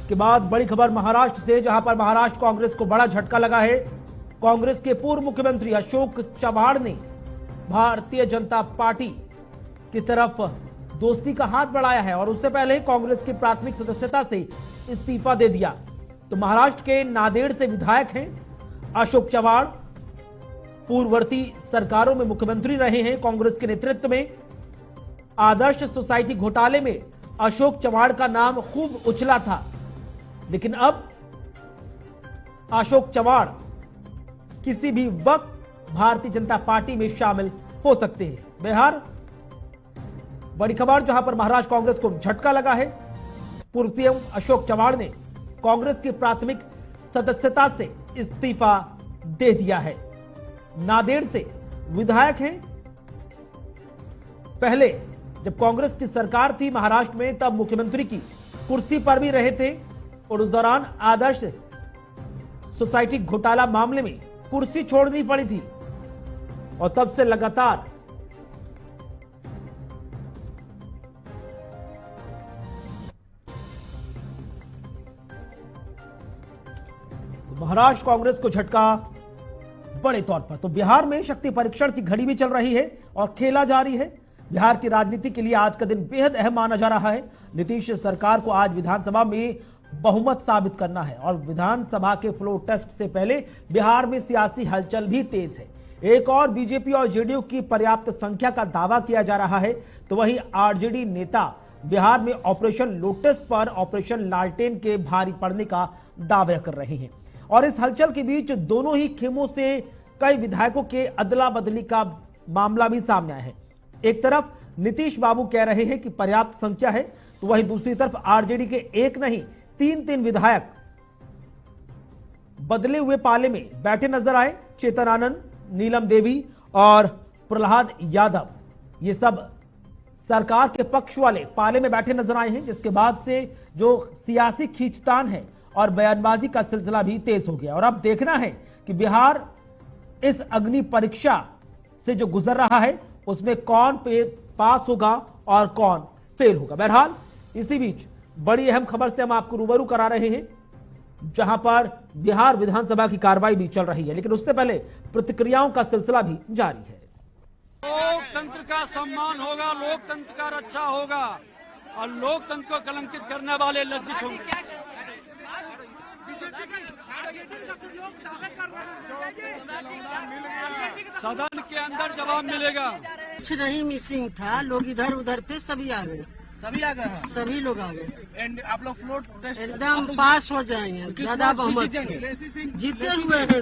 इसके बाद बड़ी खबर महाराष्ट्र से, जहां पर महाराष्ट्र कांग्रेस को बड़ा झटका लगा है। कांग्रेस के पूर्व मुख्यमंत्री अशोक चव्हाण ने भारतीय जनता पार्टी की तरफ दोस्ती का हाथ बढ़ाया है और उससे पहले कांग्रेस की प्राथमिक सदस्यता से इस्तीफा दे दिया। तो महाराष्ट्र के नांदेड़ से विधायक हैं अशोक चव्हाण, पूर्ववर्ती सरकारों में मुख्यमंत्री रहे हैं कांग्रेस के नेतृत्व में। आदर्श सोसाइटी घोटाले में अशोक चव्हाण का नाम खूब उछला था, लेकिन अब अशोक चव्हाण किसी भी वक्त भारतीय जनता पार्टी में शामिल हो सकते हैं। बिहार बड़ी खबर, जहां पर महाराष्ट्र कांग्रेस को झटका लगा है। पूर्व सीएम अशोक चव्हाण ने कांग्रेस की प्राथमिक सदस्यता से इस्तीफा दे दिया है। नांदेड़ से विधायक हैं। पहले जब कांग्रेस की सरकार थी महाराष्ट्र में, तब मुख्यमंत्री की कुर्सी पर भी रहे थे और उस दौरान आदर्श सोसाइटी घोटाला मामले में कुर्सी छोड़नी पड़ी थी और तब से लगातार महाराष्ट्र कांग्रेस को झटका बड़े तौर पर। तो बिहार में शक्ति परीक्षण की घड़ी भी चल रही है और खेला जारी है। बिहार की राजनीति के लिए आज का दिन बेहद अहम माना जा रहा है। नीतीश सरकार को आज विधानसभा में बहुमत साबित करना है और विधानसभा के फ्लोर टेस्ट से पहले बिहार में सियासी हलचल भी तेज है। एक और बीजेपी और जेडीयू की पर्याप्त संख्या का दावा किया जा रहा है, तो वहीं आरजेडी नेता बिहार में ऑपरेशन लोटस पर ऑपरेशन लालटेन के भारी पड़ने का दावा कर रहे हैं। और इस हलचल के बीच दोनों ही खेमों से कई विधायकों के अदला बदली का मामला भी सामने आया है। एक तरफ नीतीश बाबू कह रहे हैं कि पर्याप्त संख्या है, तो वहीं दूसरी तरफ आरजेडी के एक नहीं तीन विधायक बदले हुए पाले में बैठे नजर आए। चेतन आनंद, नीलम देवी और प्रहलाद यादव, ये सब सरकार के पक्ष वाले पाले में बैठे नजर आए हैं, जिसके बाद से जो सियासी खींचतान है और बयानबाजी का सिलसिला भी तेज हो गया। और अब देखना है कि बिहार इस अग्नि परीक्षा से जो गुजर रहा है उसमें कौन पास होगा और कौन फेल होगा। बहरहाल इसी बीच बड़ी अहम खबर से हम आपको रूबरू करा रहे हैं, जहां पर बिहार विधानसभा की कार्रवाई भी चल रही है, लेकिन उससे पहले प्रतिक्रियाओं का सिलसिला भी जारी है। लोकतंत्र का सम्मान होगा, लोकतंत्र का रक्षा होगा और लोकतंत्र को कलंकित करने वाले लज्जित होंगे। सदन के अंदर जवाब मिलेगा। कुछ नहीं मिसिंग था, लोग इधर उधर थे, सभी आ गए। सभी आ गए हैं, सभी लोग आ गए। एंड आप लोग फ्लोट टेस्ट एकदम पास हो जाएंगे, ज्यादा बहुमत से जीते हुए हैं।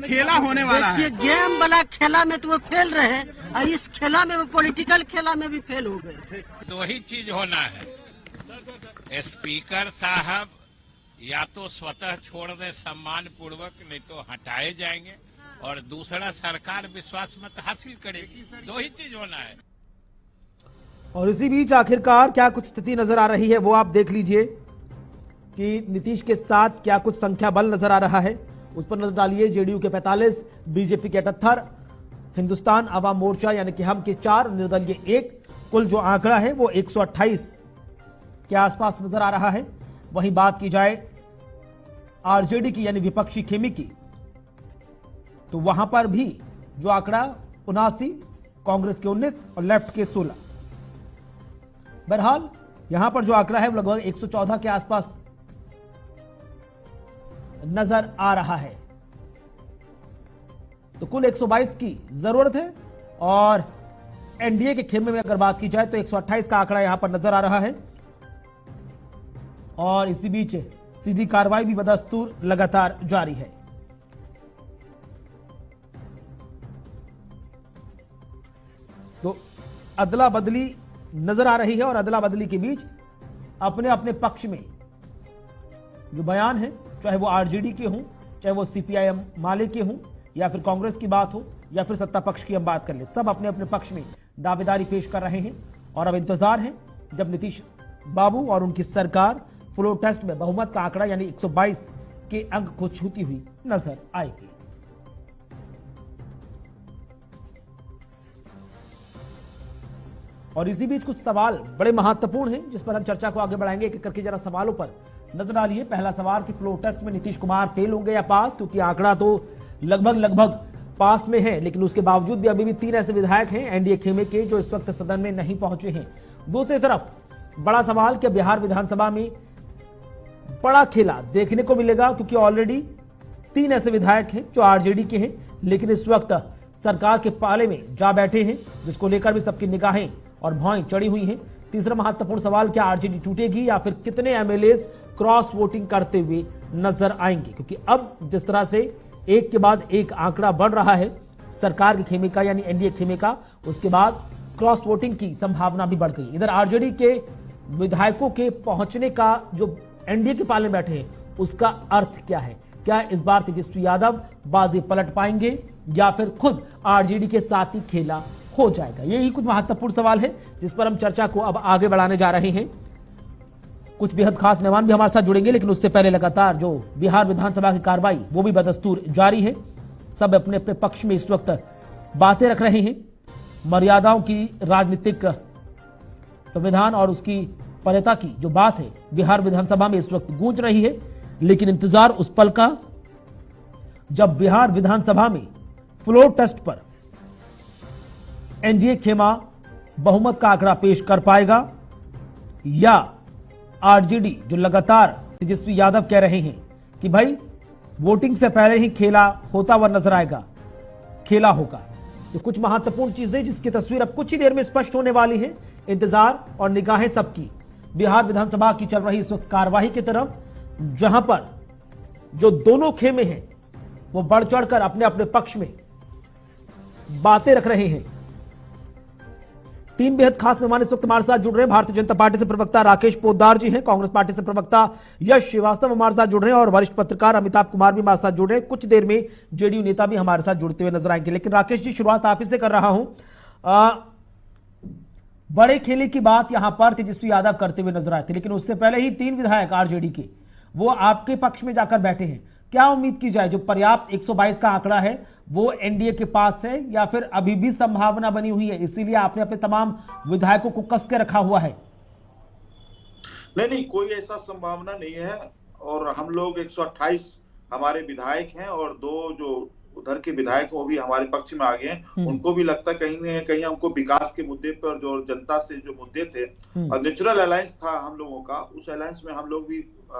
खेला होने वाला है। देखिए, गेम वाला खेला में तो वो फेल रहे और इस खेला में वो पॉलिटिकल खेला में भी फेल हो गए। दो ही चीज होना है, स्पीकर साहब या तो स्वतः छोड़ दे सम्मान पूर्वक, नहीं तो हटाए जाएंगे, और दूसरा सरकार विश्वास मत हासिल करेगी। दो ही चीज होना है। और इसी बीच आखिरकार क्या कुछ स्थिति नजर आ रही है वो आप देख लीजिए कि नीतीश के साथ क्या कुछ संख्या बल नजर आ रहा है, उस पर नजर डालिए। जेडीयू के 45, बीजेपी के 78, हिंदुस्तान अवाम मोर्चा यानी कि हम के 4, निर्दलीय 1, कुल जो आंकड़ा है वो 128 के आसपास नजर आ रहा है। वहीं बात की जाए आरजेडी की यानी विपक्षी खेमे की, तो वहां पर भी जो आंकड़ा 79, कांग्रेस के 19 और लेफ्ट के 16। बहरहाल यहां पर जो आंकड़ा है वो लगभग 114 के आसपास नजर आ रहा है। तो कुल 122 की जरूरत है और एनडीए के खेमे में अगर बात की जाए तो 128 का आंकड़ा यहां पर नजर आ रहा है। और इसी बीच सीधी कार्रवाई भी बदस्तूर लगातार जारी है। तो अदला बदली नजर आ रही है और अदला बदली के बीच अपने अपने पक्ष में जो बयान है, चाहे वो आरजेडी के हों, चाहे वो सीपीआईएम माले के हों, या फिर कांग्रेस की बात हो, या फिर सत्ता पक्ष की हम बात कर ले, सब अपने अपने पक्ष में दावेदारी पेश कर रहे हैं। और अब इंतजार है जब नीतीश बाबू और उनकी सरकार फ्लोर टेस्ट में बहुमत का आंकड़ा यानी 122 के अंक को छूती हुई नजर आएगी। और इसी बीच कुछ सवाल बड़े महत्वपूर्ण हैं जिस पर हम चर्चा को आगे बढ़ाएंगे। एक एक करके जरा सवालों पर नजर डालिए। पहला सवाल कि फ्लोर टेस्ट में नीतीश कुमार फेल होंगे या पास, क्योंकि आंकड़ा तो लगभग पास में है, लेकिन उसके बावजूद भी अभी भी 3 ऐसे विधायक हैं एनडीए खेमे के जो इस वक्त सदन में नहीं पहुंचे हैं। दूसरी तरफ बड़ा सवाल कि बिहार विधानसभा में बड़ा खेला देखने को मिलेगा, क्योंकि ऑलरेडी 3 ऐसे विधायक हैं जो आरजेडी के हैं, लेकिन इस वक्त सरकार के पाले में जा बैठे हैं, जिसको लेकर भी सबकी निगाहें और भौएं चढ़ी हुई हैं। तीसरा महत्वपूर्ण सवाल, क्या आरजेडी टूटेगी या फिर कितने एमएलएस क्रॉस वोटिंग करते हुए नजर आएंगे, क्योंकि अब जिस तरह से एक के बाद एक आंकड़ा बढ़ रहा है सरकार के खेमे का यानी एनडीए खेमे का, उसके बाद क्रॉस वोटिंग की संभावना भी बढ़ गई। इधर आरजेडी के विधायकों के पहुंचने का जो एनडीए के पाले में बैठे हैं उसका अर्थ क्या है? क्या इस बार तेजस्वी यादव बाजी पलट पाएंगे या फिर खुद आरजेडी के साथ ही खेला हो जाएगा? यही कुछ महत्वपूर्ण सवाल है जिस पर हम चर्चा को अब आगे बढ़ाने जा रहे हैं। कुछ बेहद खास मेहमान भी हमारे साथ जुड़ेंगे, लेकिन उससे पहले लगातार जो बिहार विधानसभा की कार्रवाई वो भी बदस्तूर जारी है। सब अपने अपने पक्ष में इस वक्त बातें रख रहे हैं। मर्यादाओं की, राजनीतिक संविधान और उसकी परेता की जो बात है बिहार विधानसभा में इस वक्त गूंज रही है, लेकिन इंतजार उस पल का जब बिहार विधानसभा में फ्लोर टेस्ट पर एनडीए खेमा बहुमत का आंकड़ा पेश कर पाएगा या आरजेडी जो लगातार तेजस्वी यादव कह रहे हैं कि भाई वोटिंग से पहले ही खेला होता हुआ नजर आएगा, खेला होगा। तो कुछ महत्वपूर्ण चीजें जिसकी तस्वीर अब कुछ ही देर में स्पष्ट होने वाली है। इंतजार और निगाहें सबकी बिहार विधानसभा की चल रही इस वक्त कार्यवाही की तरफ, जहां पर जो दोनों खेमे हैं वो बढ़ चढ़कर अपने अपने पक्ष में बातें रख रहे हैं। 3 बेहद खास मेहमान इस वक्त हमारे साथ जुड़ रहे हैं। भारतीय जनता पार्टी से प्रवक्ता राकेश पोद्दार जी हैं, कांग्रेस पार्टी से प्रवक्ता यश श्रीवास्तव हमारे साथ जुड़ रहे हैं और वरिष्ठ पत्रकार अमिताभ कुमार भी हमारे साथ जुड़ रहे हैं। कुछ देर में जेडीयू नेता भी हमारे साथ जुड़ते हुए नजर आएंगे। लेकिन राकेश जी, शुरुआत आप ही से कर रहा हूं। बड़े खेले की बात यहां पर तेजस्वी यादव करते हुए नजर आए थे, लेकिन उससे पहले ही 3 विधायक आरजेडी के वो आपके पक्ष में जाकर बैठे हैं। क्या उम्मीद की जाए, जो पर्याप्त 122 का आंकड़ा है वो एनडीए के पास है या फिर अभी भी संभावना बनी हुई है, इसीलिए आपने अपने तमाम विधायकों को कस के रखा हुआ है? नहीं, कोई ऐसा संभावना नहीं है। और हम लोग 128 हमारे विधायक हैं और 2 जो उधर के विधायक वो भी हमारे पक्ष में आ गए हैं। उनको भी लगता कहीं न कहीं हमको विकास के मुद्दे पर जो जनता से जो मुद्दे थे और नेचुरल अलायंस था हम लोगों का, उस अलायंस में हम लोग भी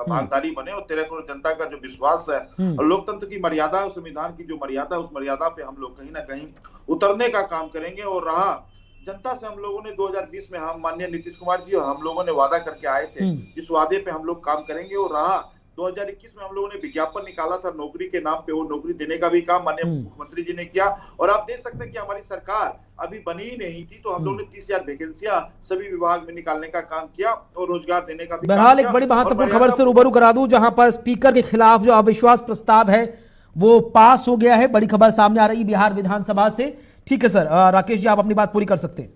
भागीदारी बने और 13 करोड़ जनता का जो विश्वास है और लोकतंत्र की मर्यादा, संविधान की जो मर्यादा, उस मर्यादा पे हम लोग कहीं ना कहीं उतरने का काम करेंगे। और रहा जनता से, हम लोगों ने 2020 में हम माननीय नीतीश कुमार जी और हम लोगों ने वादा करके आए थे, जिस वादे पे हम लोग काम करेंगे। और रहा 2021 में हम लोगों ने विज्ञापन निकाला था नौकरी के नाम पे, वो नौकरी देने का भी काम माननीय मुख्यमंत्री जी ने किया। और आप देख सकते हैं कि हमारी सरकार अभी बनी ही नहीं थी तो हम लोगों ने 30,000 वैकेंसियां सभी विभाग में निकालने का काम किया और रोजगार देने का भी काम बहरहाल किया। एक बड़ी महत्वपूर्ण खबर से रूबरू करा दूं, जहां पर स्पीकर के खिलाफ जो अविश्वास प्रस्ताव है वो पास हो गया है। बड़ी खबर सामने आ रही बिहार विधानसभा से। ठीक है सर, राकेश जी आप अपनी बात पूरी कर सकते हैं।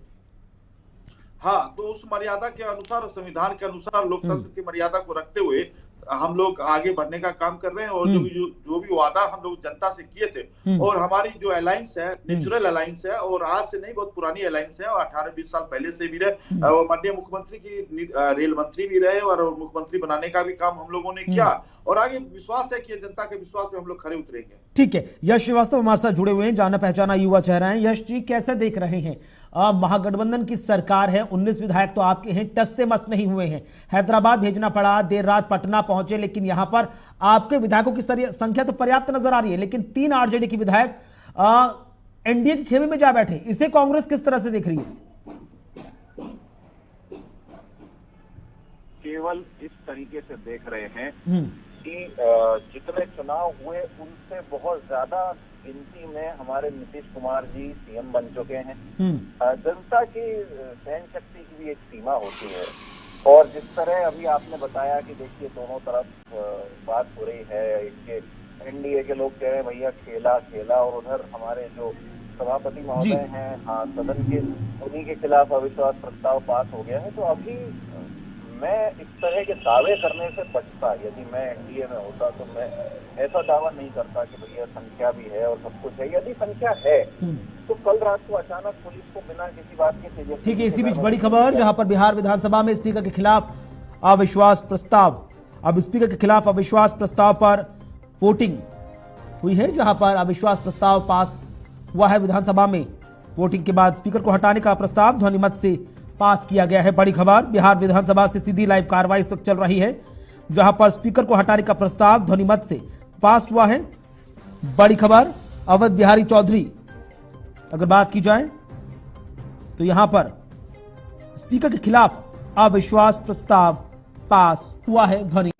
हाँ, तो उस मर्यादा के अनुसार, संविधान के अनुसार, लोकतंत्र की मर्यादा को रखते हुए हम लोग आगे बढ़ने का काम कर रहे हैं। और जो भी वादा हम लोग जनता से किए थे, और हमारी जो अलायंस है नेचुरल अलायंस है और आज से नहीं, बहुत पुरानी अलायंस है और 18-20 साल पहले से भी रहे। और माननीय मुख्यमंत्री जी रेल मंत्री भी रहे और मुख्यमंत्री बनाने का भी काम हम लोगों ने किया। और आगे विश्वास है कि जनता के विश्वास पे हम लोग खरे उतरेंगे। ठीक है, यश श्रीवास्तव हमारे साथ जुड़े हुए हैं, जाना पहचाना युवा चेहरा है। यश जी, कैसे देख रहे हैं महागठबंधन की सरकार है, 19 विधायक तो आपके हैं, टस से मस नहीं हुए हैं, हैदराबाद भेजना पड़ा, देर रात पटना पहुंचे, लेकिन यहां पर आपके विधायकों की संख्या तो पर्याप्त नजर आ रही है, लेकिन 3 आरजेडी के विधायक एनडीए के खेमे में जा बैठे। इसे कांग्रेस किस तरह से देख रही है? केवल इस तरीके से देख रहे हैं कि जितने चुनाव हुए उनसे बहुत ज्यादा गिनती में हमारे नीतीश कुमार जी सीएम बन चुके हैं। जनता की सहन शक्ति की भी एक सीमा होती है। और जिस तरह अभी आपने बताया कि देखिए दोनों तरफ बात हो रही है, इनके एनडीए के लोग कह रहे हैं भैया खेला खेला, और उधर हमारे जो सभापति महोदय हैं, हाँ, सदन के, उन्हीं के खिलाफ अविश्वास प्रस्ताव पास हो गया है। तो अभी मैं इस तरह के दावे करने से बचता। यदि मैं एनडीए में होता तो मैं ऐसा दावा नहीं करता कि भैया संख्या भी है और सब कुछ है। यदि संख्या है तो कल रात को अचानक पुलिस को बिना किसी बात के ठीक है। इसी बीच बड़ी खबर, जहां पर बिहार विधानसभा में स्पीकर के खिलाफ अविश्वास प्रस्ताव, अब स्पीकर के खिलाफ अविश्वास प्रस्ताव पर वोटिंग हुई है, जहां पर अविश्वास प्रस्ताव पास हुआ है विधानसभा में। वोटिंग के बाद स्पीकर को हटाने का प्रस्ताव ध्वनिमत से पास किया गया है। बड़ी खबर, बिहार विधानसभा से सीधी लाइव कार्रवाई इस वक्त चल रही है, जहां पर स्पीकर को हटाने का प्रस्ताव ध्वनिमत से पास हुआ है। बड़ी खबर, अवध बिहारी चौधरी अगर बात की जाए तो यहां पर स्पीकर के खिलाफ अविश्वास प्रस्ताव पास हुआ है ध्वनि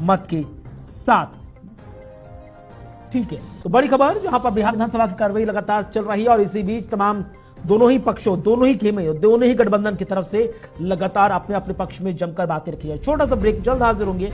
मत के साथ। ठीक है, तो बड़ी खबर, जहां पर बिहार विधानसभा की कार्रवाई लगातार चल रही है और इसी बीच तमाम दोनों ही पक्षों, दोनों ही खेमे, दोनों ही गठबंधन की तरफ से लगातार अपने अपने पक्ष में जमकर बातें रखी है। छोटा सा ब्रेक, जल्द हाजिर होंगे।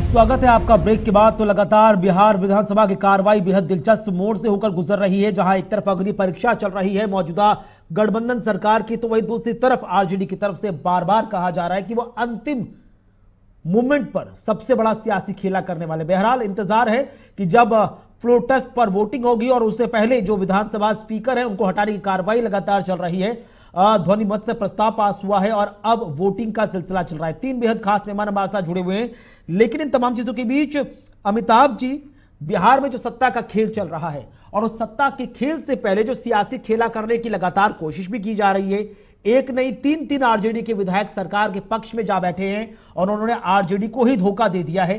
स्वागत है आपका ब्रेक के बाद। तो लगातार बिहार विधानसभा की कार्रवाई बेहद दिलचस्प मोड़ से होकर गुजर रही है, जहां एक तरफ अग्नि परीक्षा चल रही है मौजूदा गठबंधन सरकार की, तो वही दूसरी तरफ आरजेडी की तरफ से बार बार कहा जा रहा है कि वो अंतिम मूवमेंट पर सबसे बड़ा सियासी खेला करने वाले। बहरहाल इंतजार है कि जब फ्लोर टेस्ट पर वोटिंग होगी और उससे पहले जो विधानसभा स्पीकर है उनको हटाने की कार्रवाई लगातार चल रही है। ध्वनि मत से प्रस्ताव पास हुआ है और अब वोटिंग का सिलसिला चल रहा है। 3 बेहद खास मेहमान हमारे साथ जुड़े हुए हैं, लेकिन इन तमाम चीजों के बीच अमिताभ जी, बिहार में जो सत्ता का खेल चल रहा है और उस सत्ता के खेल से पहले जो सियासी खेला करने की लगातार कोशिश भी की जा रही है, एक नहीं 3 आरजेडी के विधायक सरकार के पक्ष में जा बैठे हैं और उन्होंने आरजेडी को ही धोखा दे दिया है।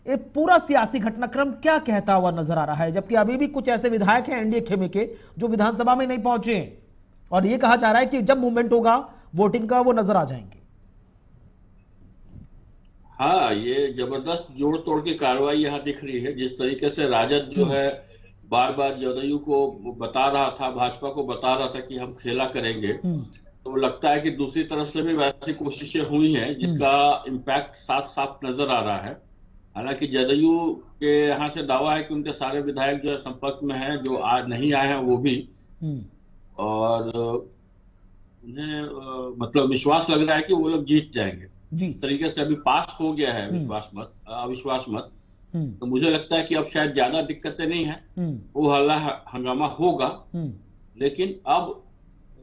ये पूरा सियासी घटनाक्रम क्या कहता हुआ नजर आ रहा है, जबकि अभी भी कुछ ऐसे विधायक हैं एनडीए खेमे के जो विधानसभा में नहीं पहुंचे हैं और ये कहा जा रहा है कि जब मूवमेंट होगा वोटिंग का वो नजर आ जाएंगे। हाँ, ये जबरदस्त जोड़ तोड़ की कार्रवाई यहाँ दिख रही है। जिस तरीके से राजद जो है बार बार जदयू को बता रहा था, भाजपा को बता रहा था कि हम खेला करेंगे, तो लगता है कि दूसरी तरफ से भी वैसी कोशिशें हुई हैं जिसका इम्पैक्ट साफ साफ नजर आ रहा है। हालांकि जदयू के यहाँ से दावा है कि उनके सारे विधायक जो है संपर्क में हैं, जो आज नहीं आए हैं वो भी, और उन्हें मतलब विश्वास लग रहा है कि वो लोग जीत जाएंगे। इस तरीके से अभी पास हो गया है अविश्वास मत, तो मुझे लगता है कि अब शायद ज्यादा दिक्कतें नहीं है, वो हल्ला हंगामा होगा, लेकिन अब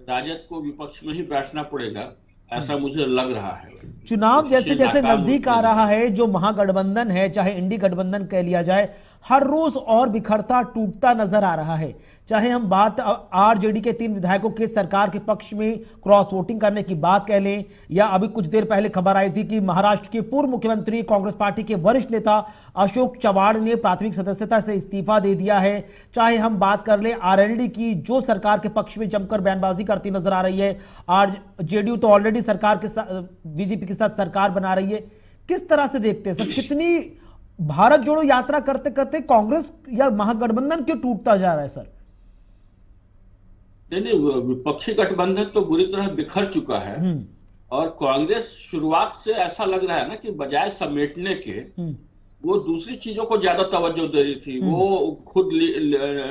राजद को विपक्ष में ही बैठना पड़ेगा, ऐसा मुझे लग रहा है। चुनाव जैसे जैसे नजदीक आ रहा है, जो महागठबंधन है, चाहे इंडी गठबंधन कह लिया जाए, हर रोज और बिखरता टूटता नजर आ रहा है। चाहे हम बात आरजेडी के 3 विधायकों के सरकार के पक्ष में क्रॉस वोटिंग करने की बात कह लें, या अभी कुछ देर पहले खबर आई थी कि महाराष्ट्र के पूर्व मुख्यमंत्री कांग्रेस पार्टी के वरिष्ठ नेता अशोक चव्हाण ने प्राथमिक सदस्यता से इस्तीफा दे दिया है, चाहे हम बात कर लें आरएलडी की जो सरकार के पक्ष में जमकर बयानबाजी करती नजर आ रही है, जेडीयू तो ऑलरेडी सरकार के साथ, बीजेपी के साथ सरकार बना रही है। किस तरह से देखते हैं सर, कितनी भारत जोड़ो यात्रा करते करते कांग्रेस या महागठबंधन क्यों टूटता जा रहा है सर? नहीं, विपक्षी गठबंधन तो बुरी तरह बिखर चुका है और कांग्रेस शुरुआत से ऐसा लग रहा है ना कि बजाय समेटने के वो दूसरी चीजों को ज्यादा तवज्जो दे रही थी। वो खुद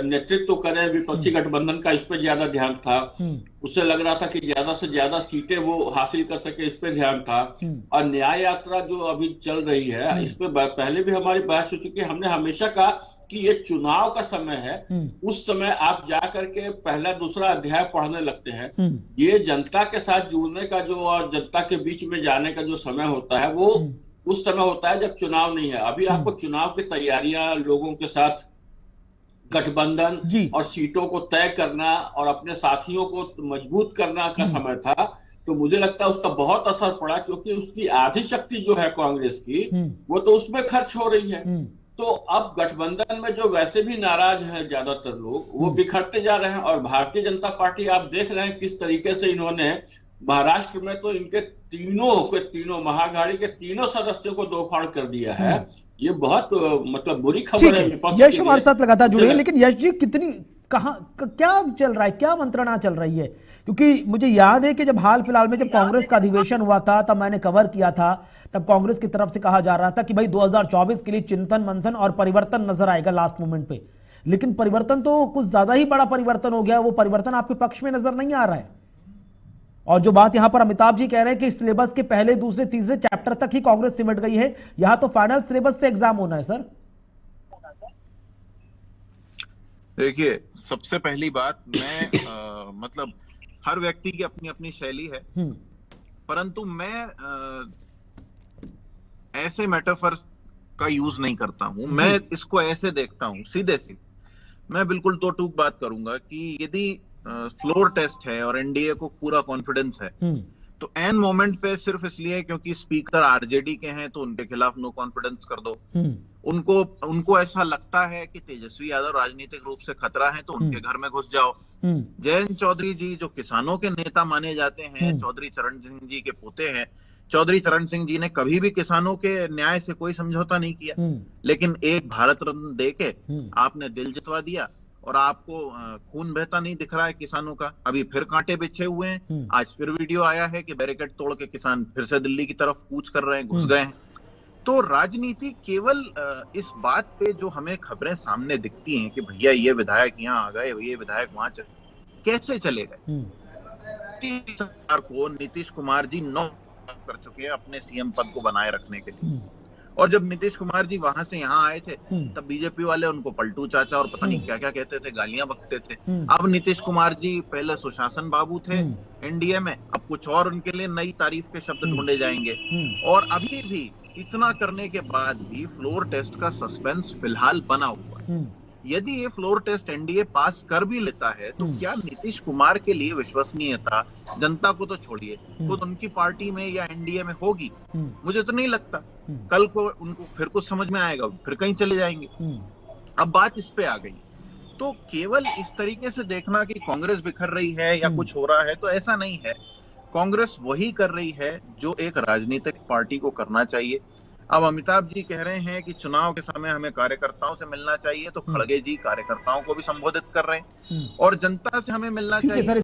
नेतृत्व करे विपक्षी गठबंधन का, इस पे ज्यादा ध्यान था। उससे लग रहा था कि ज्यादा से ज्यादा सीटें वो हासिल कर सके, इस पे ध्यान था। और न्याय यात्रा जो अभी चल रही है, इस पे पहले भी हमारी बहस हो चुकी है। हमने हमेशा कहा कि ये चुनाव का समय है, उस समय आप जाकर के पहला दूसरा अध्याय पढ़ने लगते हैं। ये जनता के साथ जुड़ने का जो और जनता के बीच में जाने का जो समय होता है, वो उस समय होता है जब चुनाव नहीं है। अभी आपको चुनाव की तैयारियां, लोगों के साथ गठबंधन और सीटों को तय करना और अपने साथियों को मजबूत करना का समय था। तो मुझे लगता है उसका बहुत असर पड़ा, क्योंकि उसकी आधी शक्ति जो है कांग्रेस की, वो तो उसमें खर्च हो रही है। तो अब गठबंधन में जो वैसे भी नाराज हैं ज्यादातर लोग, वो बिखरते जा रहे हैं। और भारतीय जनता पार्टी आप देख रहे हैं किस तरीके से इन्होंने महाराष्ट्र में तो इनके तीनों महाअघाड़ी के तीनों सदस्यों को दो फाड़ कर दिया है। ये बहुत मतलब बुरी खबर है विपक्ष। यश हमारे साथ लगातार जुड़े हैं, लेकिन यश जी कितनी क्या चल रहा है, क्या मंत्रणा चल रही है? क्योंकि मुझे याद है कि जब हाल फिलहाल में जब कांग्रेस का अधिवेशन हुआ था, तब मैंने कवर किया था, तब कांग्रेस की तरफ से कहा जा रहा था कि भाई 2024 के लिए चिंतन मंथन और परिवर्तन नजर आएगा लास्ट मोमेंट पे। लेकिन परिवर्तन तो कुछ ज्यादा ही बड़ा परिवर्तन हो गया, वो परिवर्तन आपके पक्ष में नजर नहीं आ रहा है। और जो बात यहां पर अमिताभ जी कह रहे हैं कि सिलेबस के पहले दूसरे तीसरे चैप्टर तक ही कांग्रेस सिमट गई है, यहां तो फाइनल सिलेबस से एग्जाम होना है सर। देखिए, सबसे पहली बात मैं मतलब हर व्यक्ति की अपनी अपनी शैली है, परंतु मैं ऐसे मेटाफर्स का यूज नहीं करता हूं। मैं इसको ऐसे देखता हूं, सीधे सीधे मैं बिल्कुल दो टूक बात करूंगा कि यदि फ्लोर टेस्ट है और एनडीए को पूरा कॉन्फिडेंस है, तो एन मोमेंट पे सिर्फ इसलिए क्योंकि स्पीकर आरजेडी के हैं तो उनके खिलाफ नो कॉन्फिडेंस कर दो। उनको ऐसा लगता है कि तेजस्वी यादव राजनीतिक रूप से खतरा है तो उनके घर में घुस जाओ। जयंत चौधरी जी जो किसानों के नेता माने जाते हैं, चौधरी चरण सिंह जी के पोते हैं, चौधरी चरण सिंह जी ने कभी भी किसानों के न्याय से कोई समझौता नहीं किया, लेकिन एक भारत रत्न देके आपने दिल जितवा दिया और आपको खून बहता नहीं दिख रहा है किसानों का। अभी फिर कांटे बिछे हुए हैं, आज फिर वीडियो आया है कि बैरिकेड तोड़ के किसान फिर से दिल्ली की तरफ कूच कर रहे हैं, घुस गए हैं। तो राजनीति केवल इस बात पे जो हमें खबरें सामने दिखती हैं कि भैया ये विधायक यहाँ आ गए, ये विधायक वहां कैसे चले गए। सरकार को नीतीश कुमार जी 9 कर चुके हैं अपने सीएम पद को बनाए रखने के लिए, और जब नीतीश कुमार जी वहां से यहाँ आए थे तब बीजेपी वाले उनको पलटू चाचा और पता नहीं क्या क्या कहते थे, गालियां बकते थे। अब नीतीश कुमार जी पहले सुशासन बाबू थे एनडीए में, अब कुछ और उनके लिए नई तारीफ के शब्द ढूंढे जाएंगे। और अभी भी इतना करने के बाद भी फ्लोर टेस्ट का सस्पेंस फिलहाल बना हुआ। यदि ये फ्लोर टेस्ट एनडीए पास कर भी लेता है तो क्या नीतीश कुमार के लिए विश्वसनीयता, जनता को तो छोड़िए, खुद उनकी पार्टी में या एनडीए में होगी? मुझे तो नहीं लगता। कल को उनको फिर कुछ समझ में आएगा, फिर कहीं चले जाएंगे। अब बात इस पे आ गई, तो केवल इस तरीके से देखना कि कांग्रेस बिखर रही है या कुछ हो रहा है, तो ऐसा नहीं है। कांग्रेस वही कर रही है जो एक राजनीतिक पार्टी को करना चाहिए। अब अमिताभ जी कह रहे हैं कि चुनाव के समय हमें कार्यकर्ताओं से मिलना चाहिए, तो खड़गे जी कार्यकर्ताओं को भी संबोधित कर रहे हैं और जनता से हमें मिलना चाहिए।